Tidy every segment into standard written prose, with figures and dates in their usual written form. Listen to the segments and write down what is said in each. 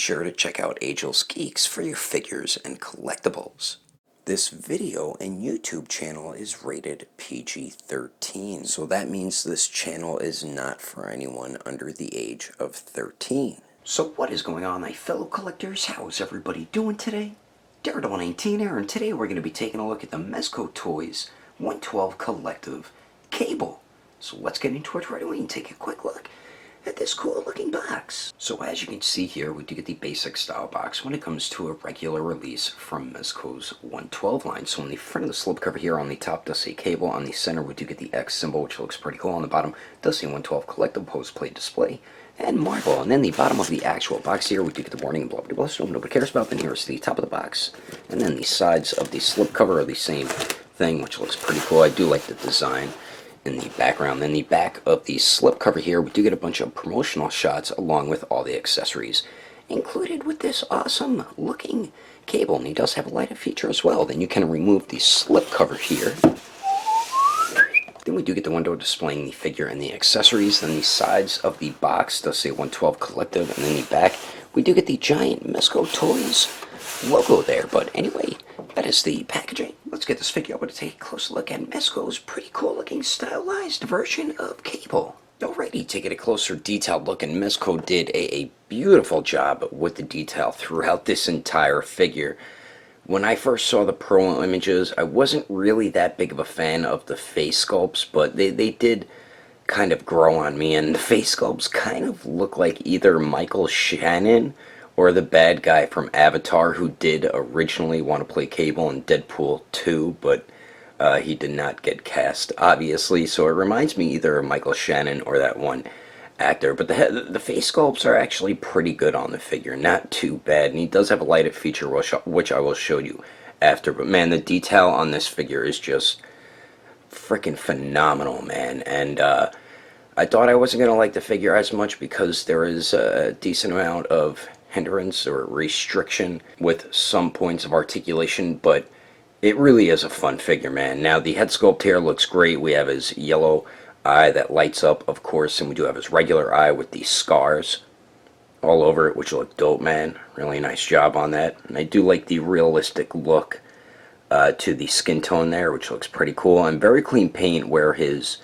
sure to check out Agelessgeeks for your figures and collectibles. This video and YouTube channel is rated PG-13, so that means this channel is not for anyone under the age of 13. So what is going on, my fellow collectors? How is everybody doing today? Daredevil 19 here, and today we're going to be taking a look at the Mezco Toyz 112 Collective Cable. So let's get into it right away and take a quick look at this cool looking box. So as you can see here, we do get the basic style box when it comes to a regular release from Mezco's 112 line. So on the front of the slipcover here on the top does say cable. On the center we do get the X symbol, which looks pretty cool. On the bottom does say 112 Collective Post Play Display and Marvel. And then the bottom of the actual box here, we do get the warning and blah blah blah, so nobody cares about. Then here's the top of the box. And then the sides of the slipcover are the same thing, which looks pretty cool. I do like the design in the background. Then the back of the slipcover here, we do get a bunch of promotional shots along with all the accessories included with this awesome looking cable. And he does have a lighted feature as well. Then you can remove the slipcover here. Then we do get the window displaying the figure and the accessories. Then the sides of the box does say 112 Collective, and then the back we do get the giant Mezco Toyz logo there. But anyway, that is the packaging. Let's get this figure over to take a closer look at Mezco's pretty cool looking stylized version of Cable. Alrighty, taking a closer detailed look, and Mezco did a beautiful job with the detail throughout this entire figure. When I first saw the promo images, I wasn't really that big of a fan of the face sculpts, but they did kind of grow on me, and the face sculpts kind of look like either Michael Shannon or the bad guy from Avatar, who did originally want to play Cable in Deadpool 2, but he did not get cast, obviously. So it reminds me either of Michael Shannon or that one actor. But the face sculpts are actually pretty good on the figure, not too bad. And he does have a lighted feature, which I will show you after. But man, the detail on this figure is just freaking phenomenal, man. And I thought I wasn't going to like the figure as much because there is a decent amount of hindrance or restriction with some points of articulation, but it really is a fun figure, man. Now the head sculpt here looks great. We have his yellow eye that lights up, of course, and we do have his regular eye with the scars all over it, which look dope, man. Really nice job on that. And I do like the realistic look to the skin tone there, which looks pretty cool. And very clean paint where his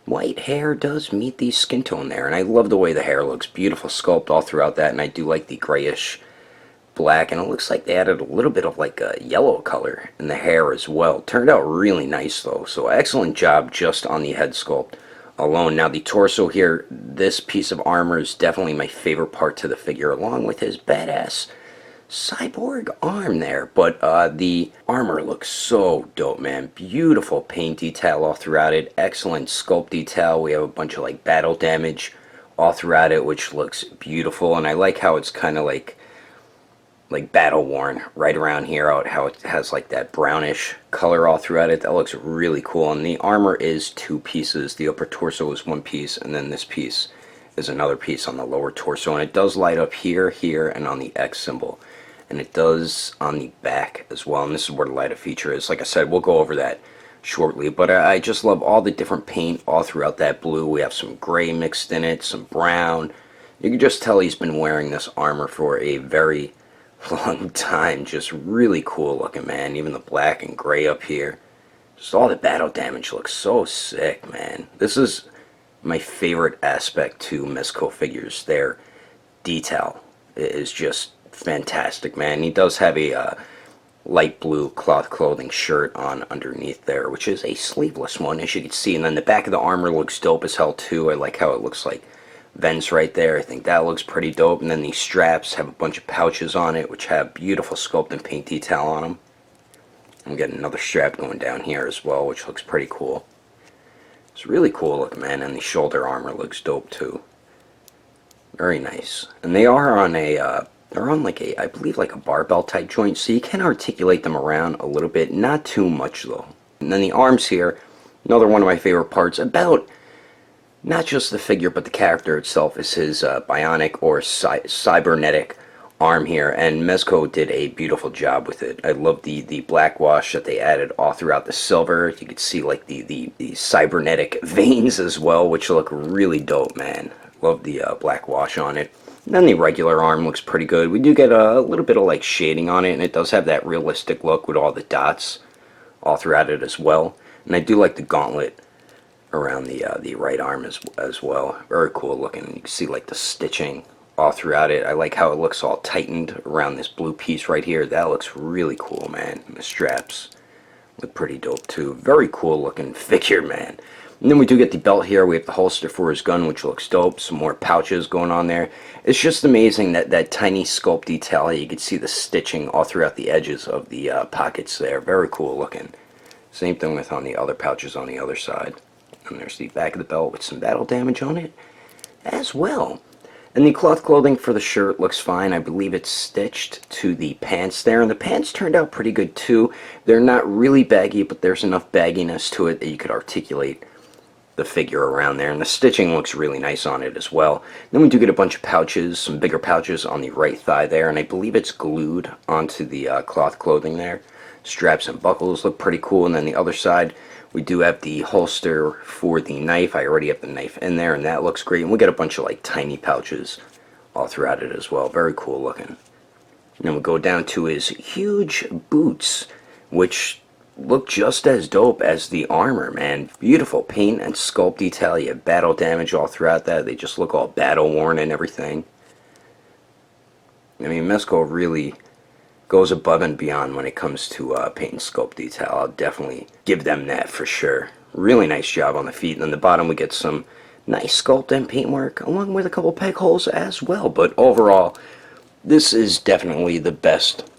white hair does meet the skin tone there, and I love the way the hair looks. Beautiful sculpt all throughout that, and I do like the grayish black, and it looks like they added a little bit of like a yellow color in the hair as well. Turned out really nice though, so excellent job just on the head sculpt alone. Now the torso here, this piece of armor is definitely my favorite part to the figure, along with his badass cyborg arm there. But the armor looks so dope, man. Beautiful paint detail all throughout it. Excellent sculpt detail. We have a bunch of like battle damage all throughout it, which looks beautiful. And I like how it's kind of like battle worn right around here, how it has like that brownish color all throughout it. That looks really cool. And the armor is two pieces. The upper torso is one piece, and then this piece is another piece on the lower torso. And it does light up here, here, and on the X symbol. And it does on the back as well. And this is where the lighted feature is. Like I said, we'll go over that shortly. But I just love all the different paint all throughout that blue. We have some gray mixed in it, some brown. You can just tell he's been wearing this armor for a very long time. Just really cool looking, man. Even the black and gray up here. Just all the battle damage looks so sick, man. This is my favorite aspect to Mezco figures. Their detail is just fantastic, man. He does have a light blue cloth clothing shirt on underneath there, which is a sleeveless one, as you can see. And then the back of the armor looks dope as hell too. I like how it looks like vents right there. I think that looks pretty dope. And then these straps have a bunch of pouches on it, which have beautiful sculpt and paint detail on them. I'm getting another strap going down here as well, which looks pretty cool. It's really cool looking, man. And the shoulder armor looks dope too. Very nice. And they are on a they're on like I believe like a barbell type joint, so you can articulate them around a little bit, not too much though. And then the arms here, another one of my favorite parts about not just the figure but the character itself, is his bionic or cybernetic arm here, and Mezco did a beautiful job with it. I love the black wash that they added all throughout the silver. You could see like the cybernetic veins as well, which look really dope, man. Love the black wash on it. And then the regular arm looks pretty good. We do get a little bit of like shading on it, and it does have that realistic look with all the dots all throughout it as well. And I do like the gauntlet around the right arm as well. Very cool looking. You can see like the stitching all throughout it. I like how it looks all tightened around this blue piece right here. That looks really cool, man. And the straps look pretty dope too. Very cool looking figure, man. And then we do get the belt here. We have the holster for his gun, which looks dope. Some more pouches going on there. It's just amazing that tiny sculpt detail. You can see the stitching all throughout the edges of the pockets there. Very cool looking. Same thing with on the other pouches on the other side. And there's the back of the belt with some battle damage on it as well. And the cloth clothing for the shirt looks fine. I believe it's stitched to the pants there. And the pants turned out pretty good too. They're not really baggy, but there's enough bagginess to it that you could articulate the figure around there. And the stitching looks really nice on it as well. Then we do get a bunch of pouches, some bigger pouches on the right thigh there. And I believe it's glued onto the cloth clothing there. Straps and buckles look pretty cool. And then the other side, we do have the holster for the knife. I already have the knife in there, and that looks great. And we get a bunch of like tiny pouches all throughout it as well. Very cool looking. And then we go down to his huge boots, which look just as dope as the armor, man. Beautiful paint and sculpt detail. You have battle damage all throughout that. They just look all battle worn and everything. I mean, Mezco really goes above and beyond when it comes to paint and sculpt detail. I'll definitely give them that for sure. Really nice job on the feet. And on the bottom we get some nice sculpt and paintwork along with a couple peg holes as well. But overall, this is definitely the best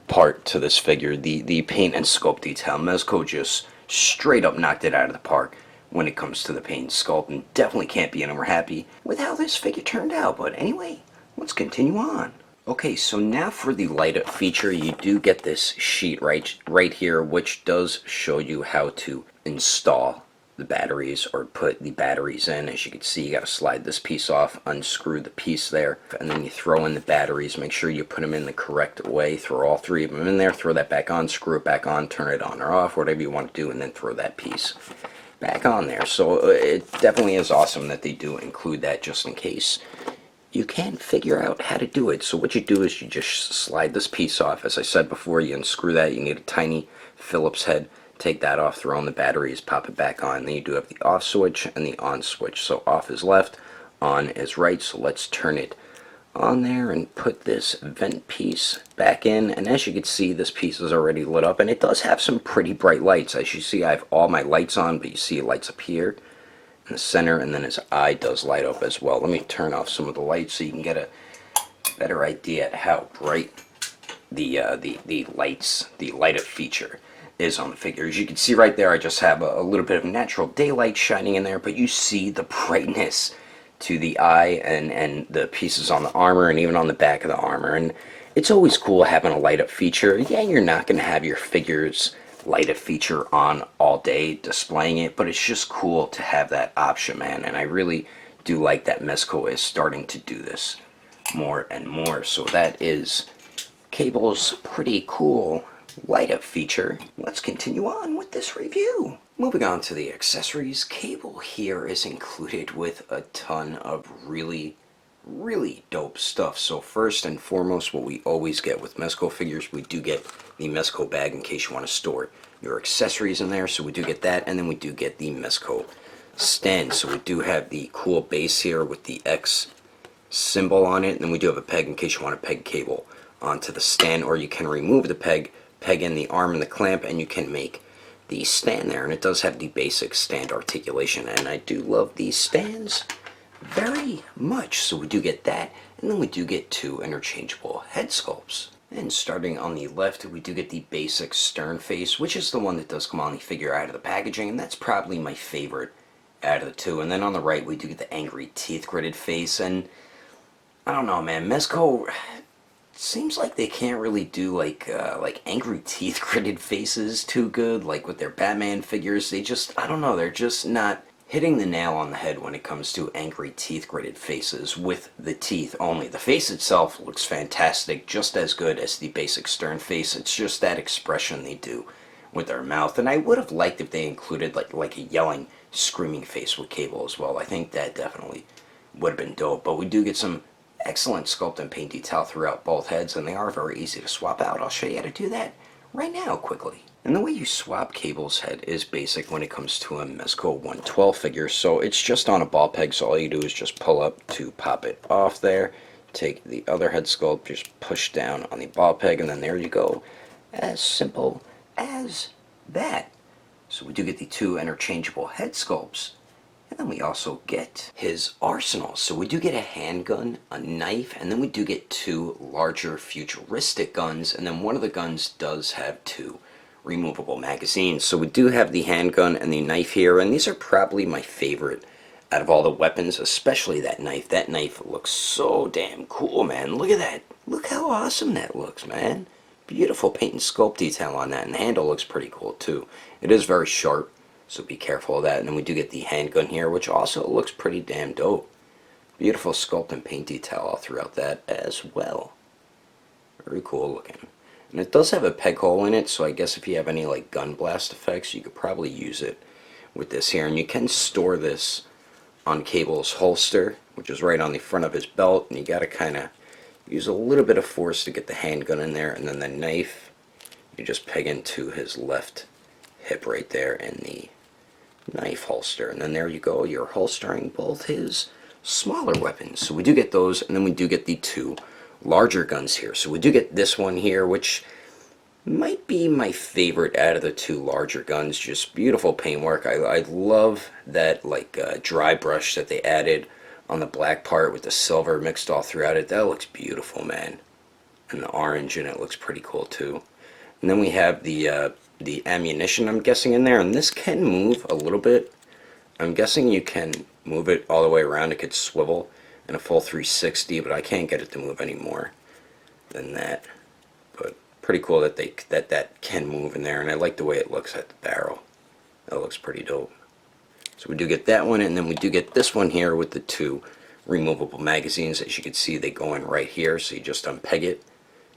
part to this figure, the paint and sculpt detail. Mezco just straight up knocked it out of the park when it comes to the paint and sculpt, and definitely can't be any more happy with how this figure turned out. But anyway, let's continue on. Okay, so now for the light up feature, you do get this sheet right here, which does show you how to install the batteries or put the batteries in. As you can see, you got to slide this piece off, unscrew the piece there, and then you throw in the batteries. Make sure you put them in the correct way. Throw all three of them in there, throw that back on, screw it back on, turn it on or off, whatever you want to do, and then throw that piece back on there. So it definitely is awesome that they do include that just in case you can't figure out how to do it. So what you do is you just slide this piece off. As I said before, you unscrew that. You need a tiny Phillips head. Take that off, throw in the batteries, pop it back on. Then you do have the off switch and the on switch. So off is left, on is right. So let's turn it on there and put this vent piece back in. And as you can see, this piece is already lit up, and it does have some pretty bright lights. As you see, I have all my lights on, but you see it lights up here in the center, and then his eye does light up as well. Let me turn off some of the lights so you can get a better idea at how bright the lights, the light up feature is on the figure. As you can see right there, I just have a little bit of natural daylight shining in there, but you see the brightness to the eye and the pieces on the armor and even on the back of the armor. And it's always cool having a light up feature. Yeah, you're not going to have your figures light up feature on all day displaying it, but it's just cool to have that option, man. And I really do like that Mezco is starting to do this more and more. So that is Cable's pretty cool light up feature. Let's continue on with this review. Moving on to the accessories, Cable here is included with a ton of really dope stuff. So first and foremost, what we always get with Mezco figures, we do get the Mezco bag in case you want to store your accessories in there. So we do get that, and then we do get the Mezco stand. So we do have the cool base here with the X symbol on it, and then we do have a peg in case you want to peg Cable onto the stand, or you can remove the peg in the arm and the clamp, and you can make the stand there. And it does have the basic stand articulation, and I do love these stands very much. So we do get that, and then we do get two interchangeable head sculpts. And starting on the left, we do get the basic stern face, which is the one that does come on the figure out of the packaging, and that's probably my favorite out of the two. And then on the right, we do get the angry teeth gritted face, and I don't know, man, Mezco seems like they can't really do like angry teeth gritted faces too good, like with their Batman figures. They just, I don't know, they're just not hitting the nail on the head when it comes to angry teeth gritted faces with the teeth only. The face itself looks fantastic, just as good as the basic stern face. It's just that expression they do with their mouth. And I would have liked if they included like a yelling, screaming face with Cable as well. I think that definitely would have been dope. But we do get some Excellent sculpt and paint detail throughout both heads, and they are very easy to swap out. I'll show you how to do that right now quickly. And the way you swap Cable's head is basic when it comes to a Mezco 112 figure. So it's just on a ball peg, so all you do is just pull up to pop it off there. Take the other head sculpt, just push down on the ball peg, and then there you go. As simple as that. So we do get the two interchangeable head sculpts. And then we also get his arsenal. So we do get a handgun, a knife, and then we do get two larger futuristic guns. And then one of the guns does have two removable magazines. So we do have the handgun and the knife here. And these are probably my favorite out of all the weapons, especially that knife. That knife looks so damn cool, man. Look at that. Look how awesome that looks, man. Beautiful paint and sculpt detail on that. And the handle looks pretty cool, too. It is very sharp. So be careful of that. And then we do get the handgun here, which also looks pretty damn dope. Beautiful sculpt and paint detail all throughout that as well. Very cool looking. And it does have a peg hole in it, so I guess if you have any like gun blast effects, you could probably use it with this here. And you can store this on Cable's holster, which is right on the front of his belt. And you got to kind of use a little bit of force to get the handgun in there. And then the knife, you just peg into his left hip right there in the knife holster, and then there you go, you're holstering both his smaller weapons. So we do get those, and then we do get the two larger guns here. So we do get this one here, which might be my favorite out of the two larger guns. Just beautiful paintwork. I love that like dry brush that they added on the black part with the silver mixed all throughout it. That looks beautiful, man. And the orange in it looks pretty cool too. And then we have the ammunition, I'm guessing, in there, and this can move a little bit. I'm guessing you can move it all the way around. It could swivel in a full 360, but I can't get it to move any more than that. But pretty cool that that can move in there, and I like the way it looks at the barrel. That looks pretty dope. So we do get that one, and then we do get this one here with the two removable magazines. As you can see, they go in right here, so you just unpeg it,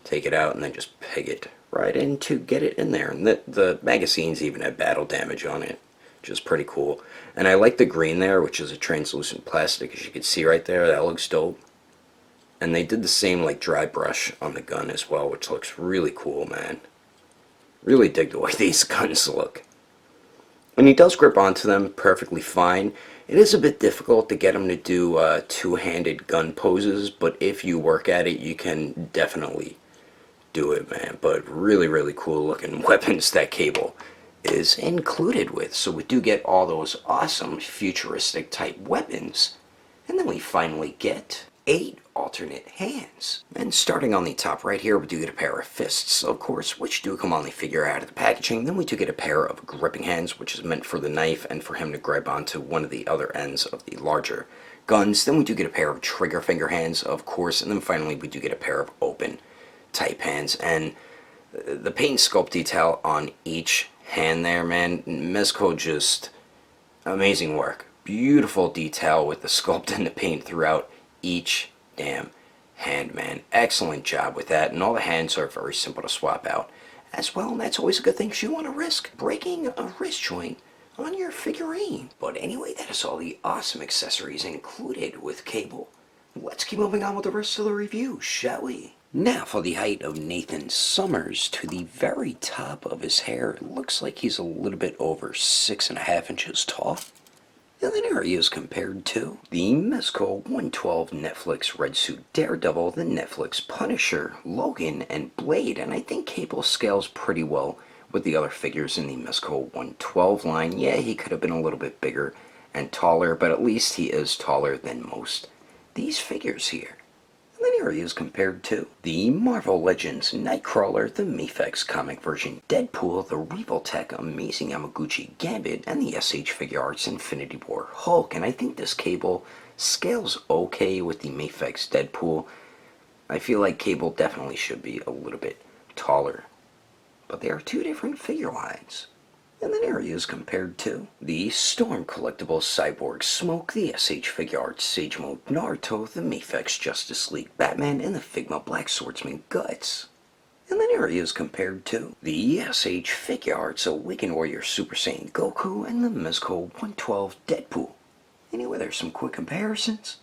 take it out, and then just peg it right in to get it in there. And the magazines even have battle damage on it, which is pretty cool. And I like the green there, which is a translucent plastic, as you can see right there. That looks dope. And they did the same like dry brush on the gun as well, which looks really cool, man. Really dig the way these guns look. And he does grip onto them perfectly fine. It is a bit difficult to get him to do two-handed gun poses, but if you work at it, you can definitely do it, man. But really, really cool looking weapons that Cable is included with. So we do get all those awesome futuristic type weapons. And then we finally get 8 alternate hands. And starting on the top right here, we do get a pair of fists, of course, which do come on the figure out of the packaging. Then we do get a pair of gripping hands, which is meant for the knife and for him to grab onto one of the other ends of the larger guns. Then we do get a pair of trigger finger hands, of course. And then finally, we do get a pair of open type hands. And the paint sculpt detail on each hand there, man, Mezco, just amazing work. Beautiful detail with the sculpt and the paint throughout each damn hand, man. Excellent job with that. And all the hands are very simple to swap out as well. And that's always a good thing, because you want to risk breaking a wrist joint on your figurine. But anyway, that is all the awesome accessories included with Cable. Let's keep moving on with the rest of the review, shall we? Now for the height of Nathan Summers. To the very top of his hair, it looks like he's a little bit over 6.5 inches tall. And then here he is compared to the Mezco 112 Netflix Red Suit Daredevil, the Netflix Punisher, Logan, and Blade. And I think Cable scales pretty well with the other figures in the Mezco 112 line. Yeah, he could have been a little bit bigger and taller, but at least he is taller than most these figures here. And then here he is compared to the Marvel Legends Nightcrawler, the Mafex comic version Deadpool, the Revoltech Amazing Yamaguchi Gambit, and the SH Figure Arts Infinity War Hulk. And I think this Cable scales okay with the Mafex Deadpool. I feel like Cable definitely should be a little bit taller. But they are two different figure lines. And then here he is compared to the Storm Collectible Cyborg Smoke, the SH Figure Arts Sage Mode Naruto, the Mafex Justice League Batman, and the Figma Black Swordsman Guts. And then here he is compared to the SH Figure Arts Awakened Warrior Super Saiyan Goku and the Mezco 112 Deadpool. Anyway, there's some quick comparisons.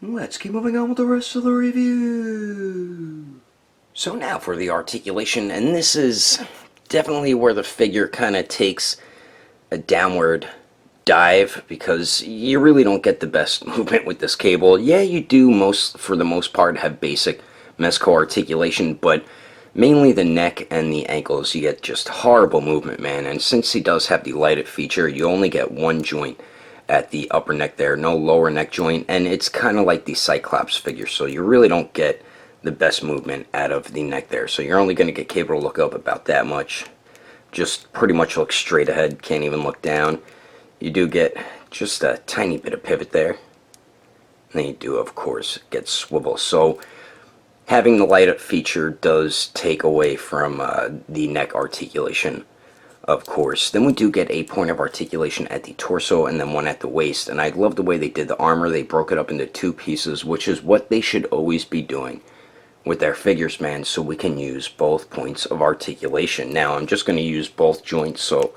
let's keep moving on with the rest of the review. So now for the articulation, and this is definitely where the figure kind of takes a downward dive, because you really don't get the best movement with this cable. Yeah, you do for the most part have basic Mezco articulation, but mainly the neck and the ankles you get just horrible movement, man. And since he does have the lighted feature, you only get one joint at the upper neck there, no lower neck joint, and it's kind of like the Cyclops figure, so you really don't get the best movement out of the neck there. So you're only going to get cable to look up about that much. Just pretty much look straight ahead, can't even look down. You do get just a tiny bit of pivot there. And then you do, of course, get swivel. So having the light up feature does take away from the neck articulation, of course. Then we do get a point of articulation at the torso and then one at the waist. And I love the way they did the armor. They broke it up into two pieces, which is what they should always be doing with their figures, man, so we can use both points of articulation. Now I'm just going to use both joints, so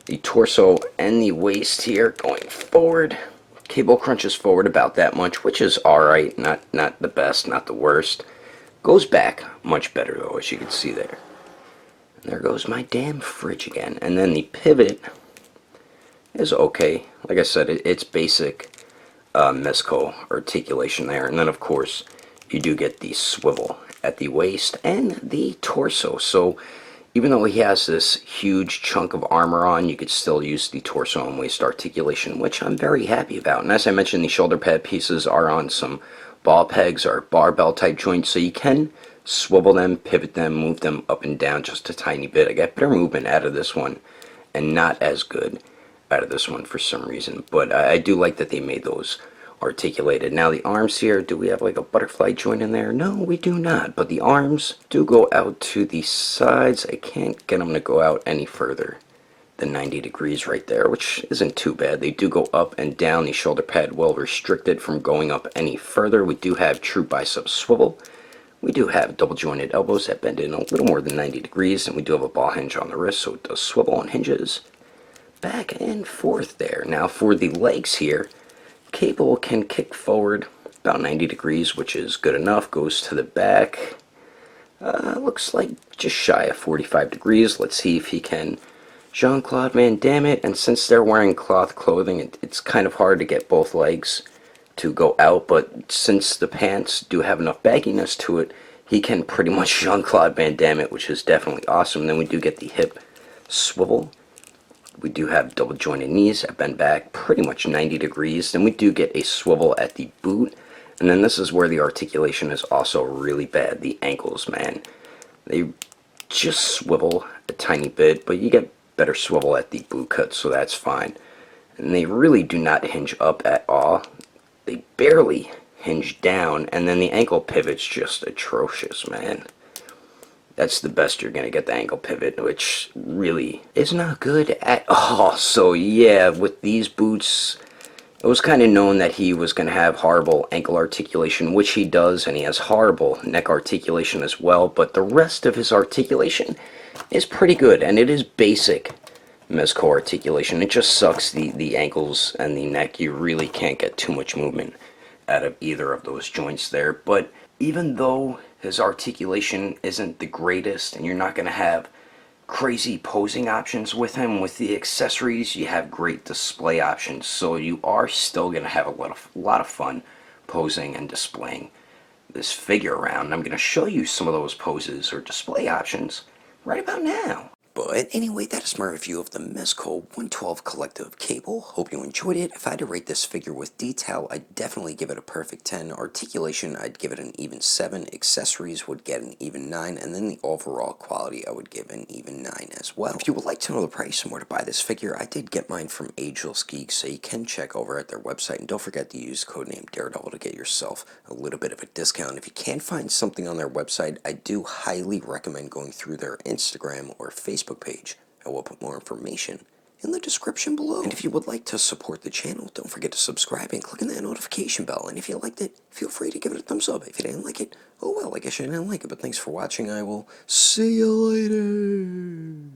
the torso and the waist here going forward. Cable crunches forward about that much, which is alright, not the best, not the worst. Goes back much better though, as you can see there. And there goes my damn fridge again. And then the pivot is okay. Like I said, it's basic Mezco articulation there. And then of course you do get the swivel at the waist and the torso. So even though he has this huge chunk of armor on, you could still use the torso and waist articulation, which I'm very happy about. And as I mentioned, the shoulder pad pieces are on some ball pegs or barbell type joints, so you can swivel them, pivot them, move them up and down just a tiny bit. I got better movement out of this one and not as good out of this one for some reason, but I do like that they made those articulated. Now the arms here, do we have like a butterfly joint in there? No, we do not, but the arms do go out to the sides. I can't get them to go out any further than 90 degrees right there, which isn't too bad. They do go up and down. The shoulder pad well restricted from going up any further. We do have true bicep swivel. We do have double jointed elbows that bend in a little more than 90 degrees, and we do have a ball hinge on the wrist, so it does swivel and hinges back and forth there. Now for the legs here, cable can kick forward about 90 degrees, which is good enough. Goes to the back. Looks like just shy of 45 degrees. Let's see if he can Jean-Claude Van Damme it. And since they're wearing cloth clothing, it's kind of hard to get both legs to go out. But since the pants do have enough bagginess to it, he can pretty much Jean-Claude Van Damme it, which is definitely awesome. Then we do get the hip swivel. We do have double jointed knees that bend back pretty much 90 degrees. Then we do get a swivel at the boot. And then this is where the articulation is also really bad. The ankles, man. They just swivel a tiny bit, but you get better swivel at the boot cut, so that's fine. And they really do not hinge up at all. They barely hinge down. And then the ankle pivot's just atrocious, man. That's the best you're going to get, the ankle pivot, which really is not good at all. So yeah, with these boots, it was kind of known that he was going to have horrible ankle articulation, which he does, and he has horrible neck articulation as well. But the rest of his articulation is pretty good, and it is basic Mezco articulation. It just sucks the ankles and the neck. You really can't get too much movement out of either of those joints there. But even though his articulation isn't the greatest, and you're not going to have crazy posing options with him, with the accessories, you have great display options. So you are still going to have a lot of fun posing and displaying this figure around. And I'm going to show you some of those poses or display options right about now. But anyway, that is my review of the Mezco 112 Collective Cable. Hope you enjoyed it. If I had to rate this figure with detail, I'd definitely give it a perfect 10. Articulation, I'd give it an even 7. Accessories would get an even 9. And then the overall quality, I would give an even 9 as well. If you would like to know the price and where to buy this figure, I did get mine from Agelessgeeks, so you can check over at their website. And don't forget to use codename Daredevil to get yourself a little bit of a discount. If you can't find something on their website, I do highly recommend going through their Instagram or Facebook page. I will put more information in the description below. And if you would like to support the channel, don't forget to subscribe and click on that notification bell. And if you liked it, feel free to give it a thumbs up. If you didn't like it, oh well, I guess you didn't like it. But thanks for watching. I will see you later.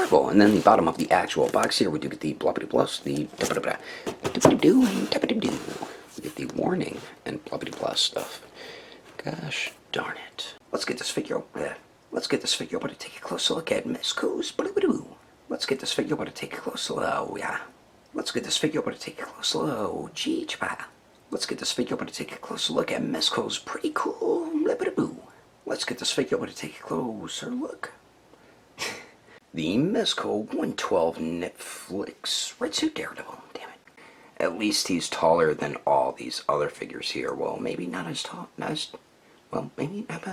Swivel. And then the bottom of the actual box here, we do get the bloppity plus, the do and do. We get the warning and bloppity plus stuff. Gosh darn it. Let's get this figure over. Let's get this figure over to take a closer look at Mezco's blue. Let's get this figure over to take a closer look. Oh, yeah. Let's get this figure over to take a closer look. Oh, gee, let's get this figure over to take a closer look at Mezco's pretty cool blue. Let's get this figure over to take a closer look. The Mezco 112 Netflix Red Suit Daredevil. Damn it. At least he's taller than all these other figures here. Well, maybe not as tall. Well, maybe not.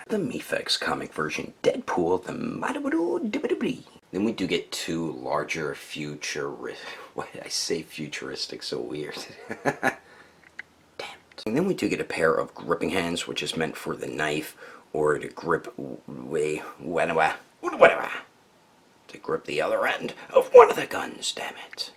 The Mefex comic version Deadpool, the Then we do get two larger why did I say futuristic so weird? Damn it. And then we do get a pair of gripping hands, which is meant for the knife or to grip to grip the other end of one of the guns, damn it.